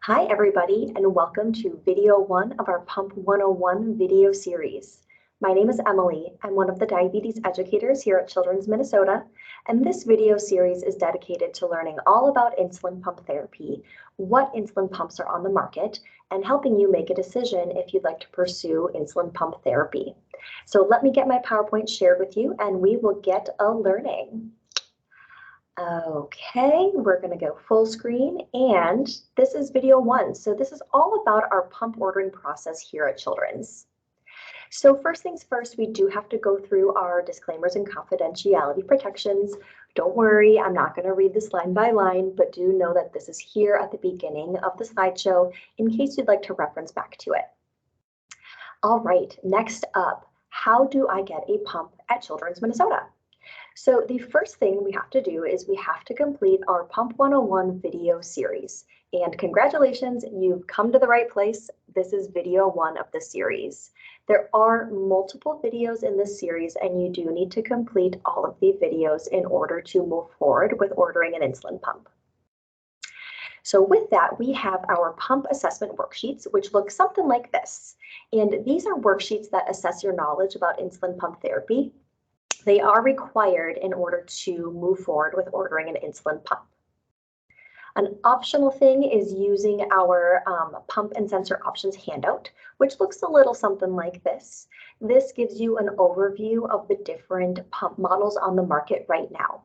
Hi everybody, and welcome to video 1 of our Pump 101 video series. My name is Emily. I'm one of the diabetes educators here at Children's Minnesota, and this video series is dedicated to learning all about insulin pump therapy, what insulin pumps are on the market, and helping you make a decision if you'd like to pursue insulin pump therapy. So let me get my PowerPoint shared with you and we will get learning. Okay, we're going to go full screen, and this is video 1. So this is all about our pump ordering process here at Children's. So first things first, we do have to go through our disclaimers and confidentiality protections. Don't worry, I'm not going to read this line by line, but do know that this is here at the beginning of the slideshow in case you'd like to reference back to it. All right, next up, how do I get a pump at Children's Minnesota? So the first thing we have to do is we have to complete our Pump 101 video series. And congratulations, you've come to the right place. This is video 1 of the series. There are multiple videos in this series, and you do need to complete all of the videos in order to move forward with ordering an insulin pump. So with that, we have our pump assessment worksheets, which look something like this. And these are worksheets that assess your knowledge about insulin pump therapy. They are required in order to move forward with ordering an insulin pump. An optional thing is using our pump and sensor options handout, which looks a little something like this. This gives you an overview of the different pump models on the market right now.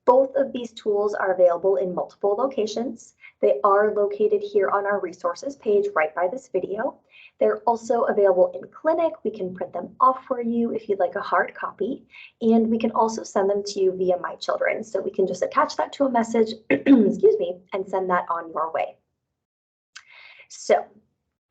Both of these tools are available in multiple locations. They are located here on our resources page right by this video. They're also available in clinic. We can print them off for you if you'd like a hard copy, and we can also send them to you via My Children. So we can just attach that to a message, excuse me, and send that on your way. So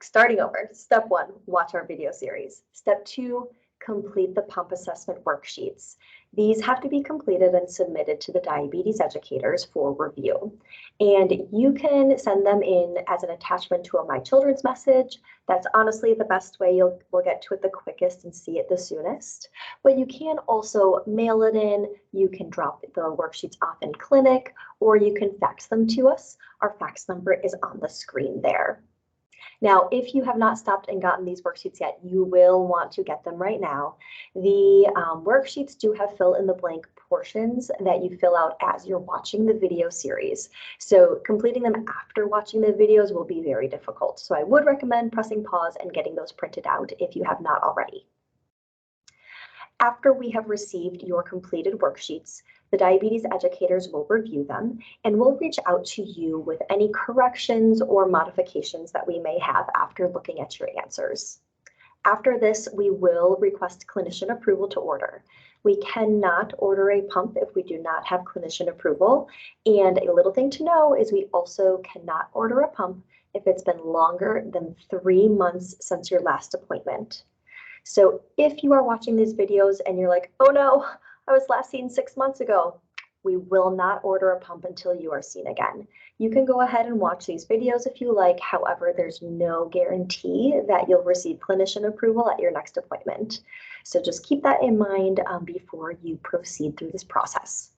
starting over, step 1, watch our video series. Step 2, complete the pump assessment worksheets. These have to be completed and submitted to the diabetes educators for review. And you can send them in as an attachment to a My Children's message. That's honestly the best way. We'll get to it the quickest and see it the soonest. But you can also mail it in. You can drop the worksheets off in clinic, or you can fax them to us. Our fax number is on the screen there. Now, if you have not stopped and gotten these worksheets yet, you will want to get them right now. The worksheets do have fill in the blank portions that you fill out as you're watching the video series. So completing them after watching the videos will be very difficult. So I would recommend pressing pause and getting those printed out if you have not already. After we have received your completed worksheets, the diabetes educators will review them and will reach out to you with any corrections or modifications that we may have after looking at your answers. After this, we will request clinician approval to order. We cannot order a pump if we do not have clinician approval. And a little thing to know is we also cannot order a pump if it's been longer than 3 months since your last appointment. So if you are watching these videos and you're like, oh no, I was last seen 6 months ago, we will not order a pump until you are seen again. You can go ahead and watch these videos if you like. However, there's no guarantee that you'll receive clinician approval at your next appointment. So just keep that in mind before you proceed through this process.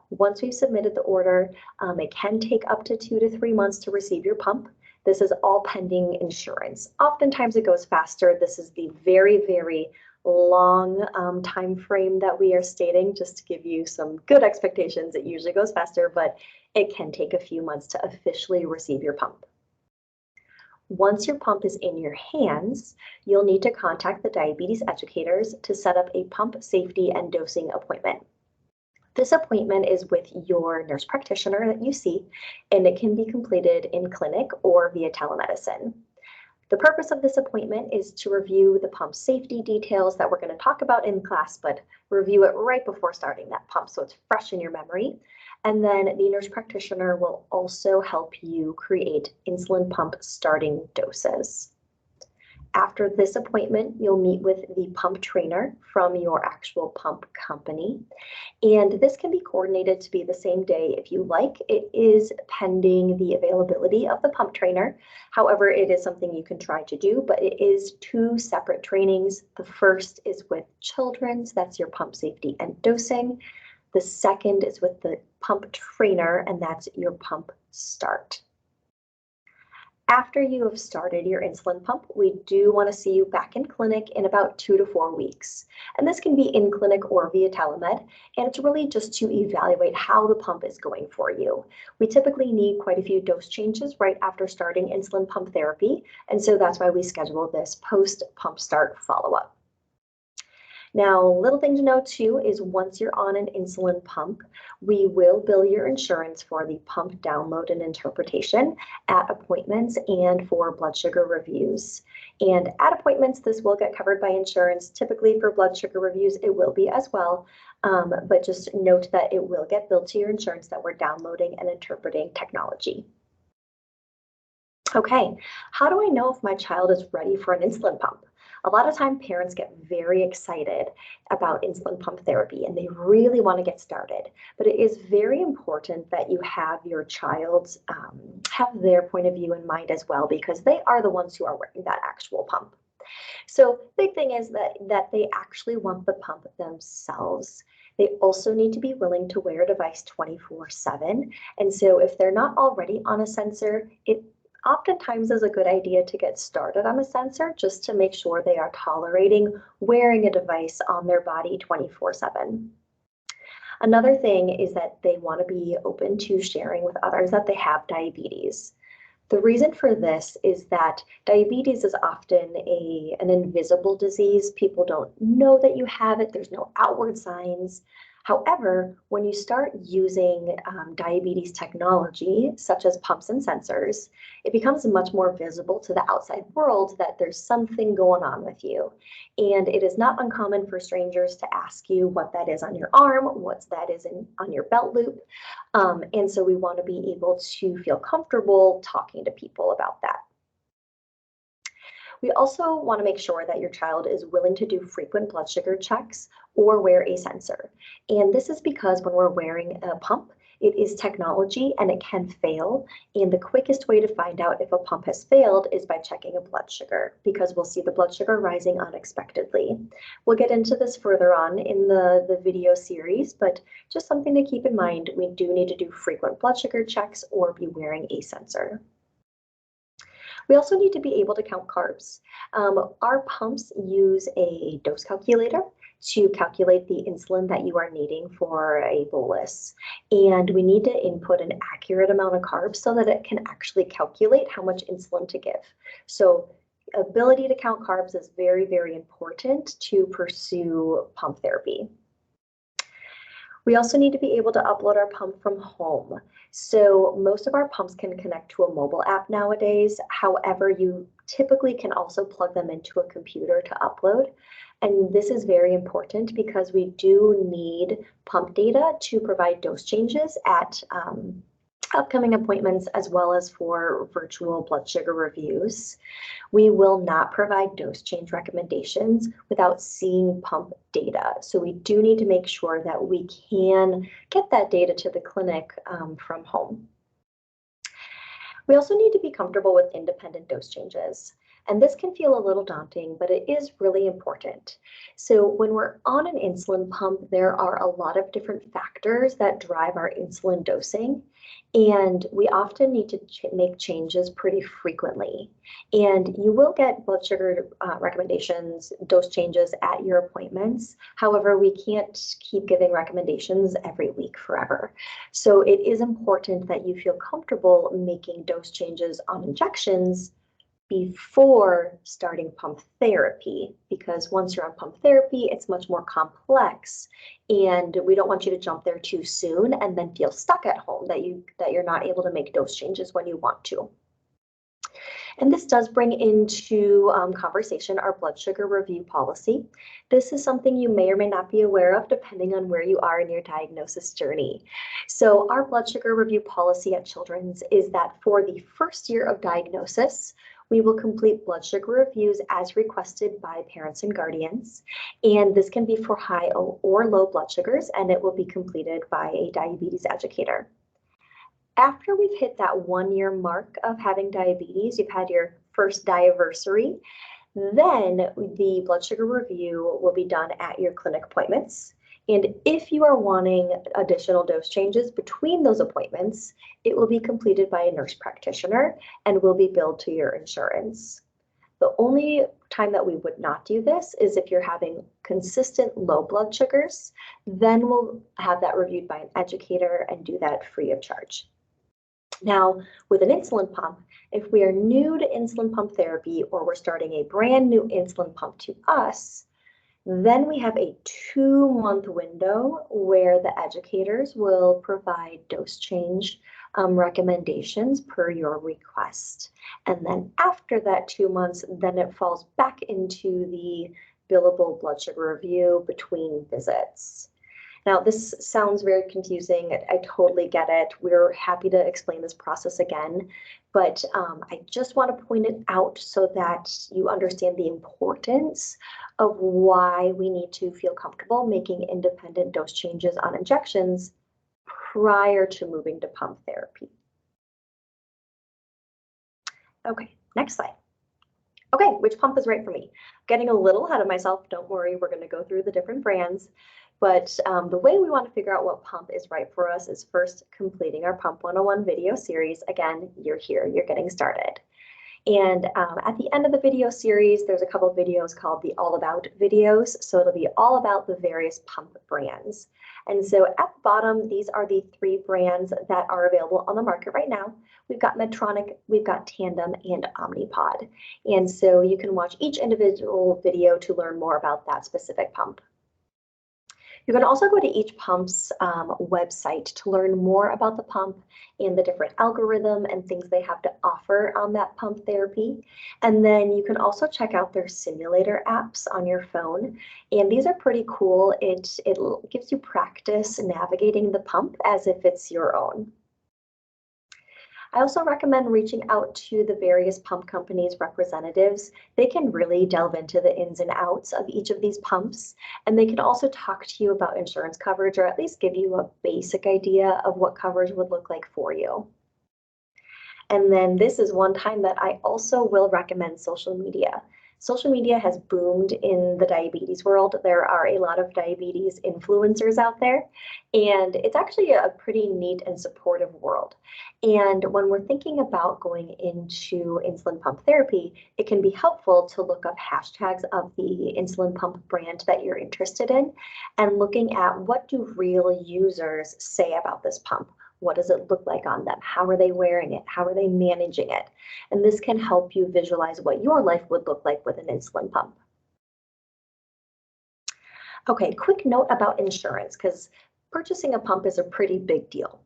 Once we've submitted the order, it can take up to 2 to 3 months to receive your pump. This is all pending insurance. Oftentimes it goes faster. This is the very, very long time frame that we are stating, just to give you some good expectations. It usually goes faster, but it can take a few months to officially receive your pump. Once your pump is in your hands, you'll need to contact the diabetes educators to set up a pump safety and dosing appointment. This appointment is with your nurse practitioner that you see, and it can be completed in clinic or via telemedicine. The purpose of this appointment is to review the pump safety details that we're going to talk about in class, but review it right before starting that pump so it's fresh in your memory. And then the nurse practitioner will also help you create insulin pump starting doses. After this appointment, you'll meet with the pump trainer from your actual pump company. And this can be coordinated to be the same day if you like. It is pending the availability of the pump trainer. However, it is something you can try to do, but it is 2 separate trainings. The first is with Children's, that's your pump safety and dosing. The second is with the pump trainer, and that's your pump start. After you have started your insulin pump, we do want to see you back in clinic in about 2 to 4 weeks. And this can be in clinic or via telemed, and it's really just to evaluate how the pump is going for you. We typically need quite a few dose changes right after starting insulin pump therapy, and so that's why we schedule this post-pump start follow-up. Now, little thing to know too is once you're on an insulin pump, we will bill your insurance for the pump download and interpretation at appointments and for blood sugar reviews. And at appointments, this will get covered by insurance. Typically for blood sugar reviews, it will be as well. But just note that it will get billed to your insurance that we're downloading and interpreting technology. Okay, how do I know if my child is ready for an insulin pump? A lot of time parents get very excited about insulin pump therapy and they really want to get started. But it is very important that you have your child's have their point of view in mind as well, because they are the ones who are wearing that actual pump. So big thing is that they actually want the pump themselves. They also need to be willing to wear a device 24/7. And so if they're not already on a sensor, it oftentimes is a good idea to get started on a sensor just to make sure they are tolerating wearing a device on their body 24/7. Another thing is that they want to be open to sharing with others that they have diabetes. The reason for this is that diabetes is often an invisible disease. People don't know that you have it. There's no outward signs. However, when you start using diabetes technology, such as pumps and sensors, it becomes much more visible to the outside world that there's something going on with you. And it is not uncommon for strangers to ask you what that is on your arm, what that is on your belt loop. And so we want to be able to feel comfortable talking to people about that. We also want to make sure that your child is willing to do frequent blood sugar checks or wear a sensor. And this is because when we're wearing a pump, it is technology and it can fail. And the quickest way to find out if a pump has failed is by checking a blood sugar, because we'll see the blood sugar rising unexpectedly. We'll get into this further on in the video series, but just something to keep in mind, we do need to do frequent blood sugar checks or be wearing a sensor. We also need to be able to count carbs. Our pumps use a dose calculator to calculate the insulin that you are needing for a bolus. And we need to input an accurate amount of carbs so that it can actually calculate how much insulin to give. So ability to count carbs is very, very important to pursue pump therapy. We also need to be able to upload our pump from home. So most of our pumps can connect to a mobile app nowadays. However, you typically can also plug them into a computer to upload. And this is very important because we do need pump data to provide dose changes at upcoming appointments as well as for virtual blood sugar reviews. We will not provide dose change recommendations without seeing pump data. So we do need to make sure that we can get that data to the clinic from home. We also need to be comfortable with independent dose changes. And this can feel a little daunting, but it is really important. So when we're on an insulin pump, there are a lot of different factors that drive our insulin dosing. And we often need to make changes pretty frequently. And you will get blood sugar recommendations, dose changes at your appointments. However, we can't keep giving recommendations every week forever. So it is important that you feel comfortable making dose changes on injections before starting pump therapy, because once you're on pump therapy, it's much more complex, and we don't want you to jump there too soon and then feel stuck at home that you're not able to make dose changes when you want to. And this does bring into conversation our blood sugar review policy. This is something you may or may not be aware of depending on where you are in your diagnosis journey. So our blood sugar review policy at Children's is that for the first year of diagnosis, we will complete blood sugar reviews as requested by parents and guardians. And this can be for high or low blood sugars, and it will be completed by a diabetes educator. After we've hit that 1 year mark of having diabetes, you've had your first diaversary, then the blood sugar review will be done at your clinic appointments. And if you are wanting additional dose changes between those appointments, it will be completed by a nurse practitioner and will be billed to your insurance. The only time that we would not do this is if you're having consistent low blood sugars, then we'll have that reviewed by an educator and do that free of charge. Now, with an insulin pump, if we are new to insulin pump therapy or we're starting a brand new insulin pump to us, then we have a 2-month window where the educators will provide dose change recommendations per your request. And then after that 2 months, then it falls back into the billable blood sugar review between visits. Now, this sounds very confusing. I totally get it. We're happy to explain this process again, but I just want to point it out so that you understand the importance of why we need to feel comfortable making independent dose changes on injections prior to moving to pump therapy. Okay, next slide. Okay, which pump is right for me? Getting a little ahead of myself, don't worry, we're going to go through the different brands. But the way we want to figure out what pump is right for us is first completing our Pump 101 video series. Again, you're here, you're getting started. And at the end of the video series, there's a couple of videos called the All About videos. So it'll be all about the various pump brands. And so at the bottom, these are the 3 brands that are available on the market right now. We've got Medtronic, we've got Tandem, and Omnipod. And so you can watch each individual video to learn more about that specific pump. You can also go to each pump's website to learn more about the pump and the different algorithm and things they have to offer on that pump therapy. And then you can also check out their simulator apps on your phone. And these are pretty cool. It gives you practice navigating the pump as if it's your own. I also recommend reaching out to the various pump companies' representatives. They can really delve into the ins and outs of each of these pumps, and they can also talk to you about insurance coverage or at least give you a basic idea of what coverage would look like for you. And then this is one time that I also will recommend social media. Social media has boomed in the diabetes world. There are a lot of diabetes influencers out there, and it's actually a pretty neat and supportive world. And when we're thinking about going into insulin pump therapy, it can be helpful to look up hashtags of the insulin pump brand that you're interested in and looking at what do real users say about this pump. What does it look like on them? How are they wearing it? How are they managing it? And this can help you visualize what your life would look like with an insulin pump. Okay, quick note about insurance, because purchasing a pump is a pretty big deal.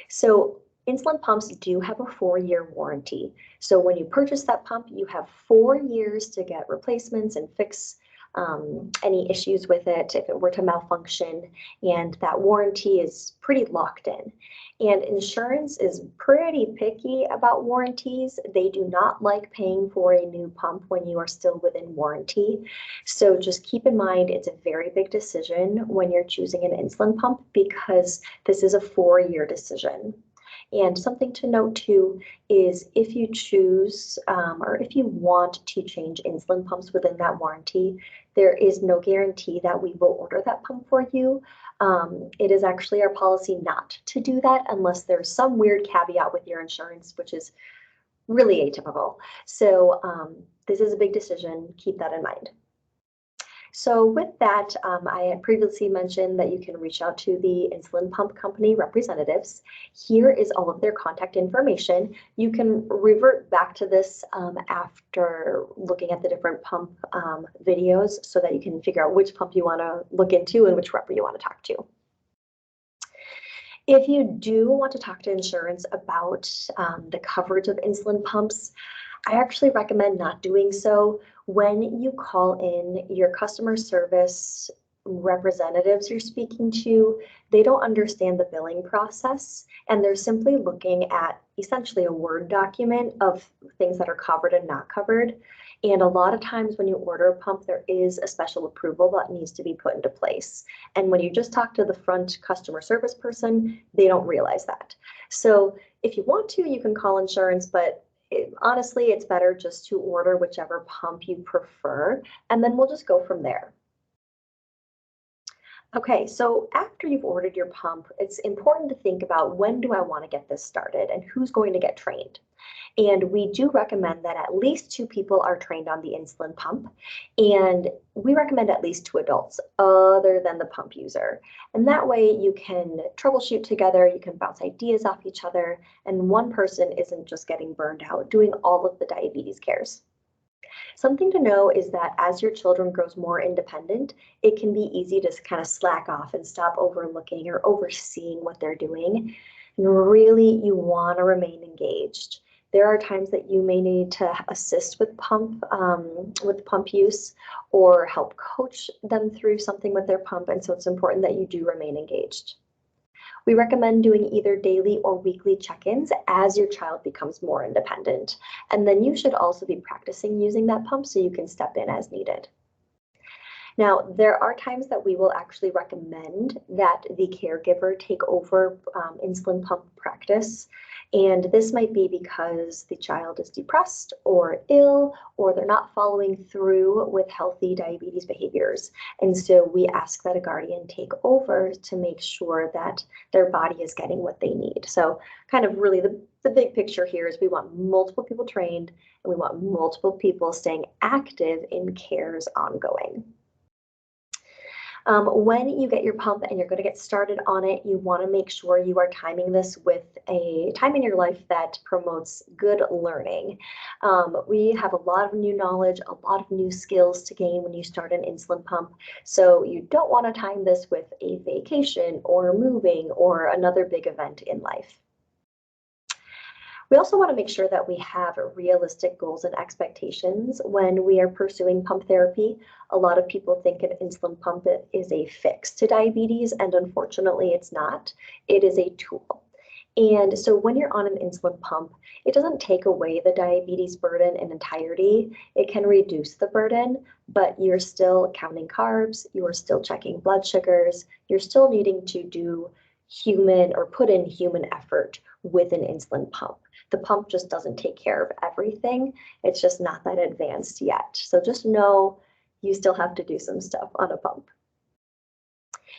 So insulin pumps do have a 4-year warranty. So when you purchase that pump, you have 4 years to get replacements and fix any issues with it if it were to malfunction, and that warranty is pretty locked in. And insurance is pretty picky about warranties. They do not like paying for a new pump when you are still within warranty. So just keep in mind, it's a very big decision when you're choosing an insulin pump because this is a 4-year decision. And something to note too is if you choose or if you want to change insulin pumps within that warranty, there is no guarantee that we will order that pump for you. It is actually our policy not to do that unless there's some weird caveat with your insurance, which is really atypical. So this is a big decision. Keep that in mind. So with that, I had previously mentioned that you can reach out to the insulin pump company representatives. Here is all of their contact information. You can revert back to this after looking at the different pump videos so that you can figure out which pump you want to look into and which rep you want to talk to. If you do want to talk to insurance about the coverage of insulin pumps, I actually recommend not doing so. When you call in, your customer service representatives you're speaking to, they don't understand the billing process, and they're simply looking at essentially a Word document of things that are covered and not covered. And a lot of times when you order a pump, there is a special approval that needs to be put into place. And when you just talk to the front customer service person, they don't realize that. So if you want to, you can call insurance, but honestly, it's better just to order whichever pump you prefer, and then we'll just go from there. Okay, so after you've ordered your pump, it's important to think about when do I want to get this started and who's going to get trained. And we do recommend that at least two people are trained on the insulin pump. And we recommend at least two adults other than the pump user. And that way you can troubleshoot together, you can bounce ideas off each other, and one person isn't just getting burned out doing all of the diabetes cares. Something to know is that as your children grows more independent, it can be easy to kind of slack off and stop overlooking or overseeing what they're doing. And really, you want to remain engaged. There are times that you may need to assist with pump use or help coach them through something with their pump, and so it's important that you do remain engaged. We recommend doing either daily or weekly check-ins as your child becomes more independent. And then you should also be practicing using that pump so you can step in as needed. Now, there are times that we will actually recommend that the caregiver take over insulin pump practice. And this might be because the child is depressed or ill, or they're not following through with healthy diabetes behaviors. And so we ask that a guardian take over to make sure that their body is getting what they need. So kind of really the big picture here is we want multiple people trained and we want multiple people staying active in cares ongoing. When you get your pump and you're going to get started on it, you want to make sure you are timing this with a time in your life that promotes good learning. We have a lot of new knowledge, a lot of new skills to gain when you start an insulin pump. So you don't want to time this with a vacation or moving or another big event in life. We also want to make sure that we have realistic goals and expectations when we are pursuing pump therapy. A lot of people think an insulin pump is a fix to diabetes, and unfortunately it's not. It is a tool. And so when you're on an insulin pump, it doesn't take away the diabetes burden in entirety. It can reduce the burden, but you're still counting carbs, you're still checking blood sugars, you're still needing to do human or put in human effort with an insulin pump. The pump just doesn't take care of everything. It's just not that advanced yet. So just know you still have to do some stuff on a pump.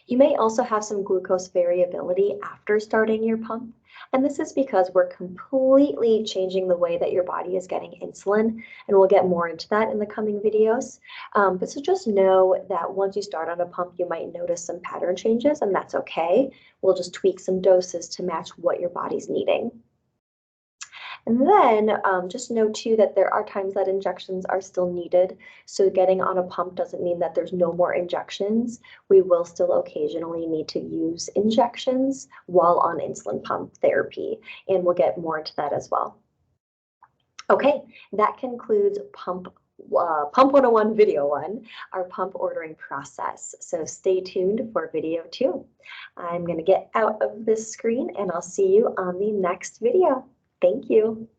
You may also have some glucose variability after starting your pump. And this is because we're completely changing the way that your body is getting insulin. And we'll get more into that in the coming videos. But so just know that once you start on a pump, you might notice some pattern changes, and that's okay. We'll just tweak some doses to match what your body's needing. And then just know too that there are times that injections are still needed. So getting on a pump doesn't mean that there's no more injections. We will still occasionally need to use injections while on insulin pump therapy. And we'll get more into that as well. Okay, that concludes Pump 101 video 1, our pump ordering process. So stay tuned for video 2. I'm going to get out of this screen and I'll see you on the next video. Thank you.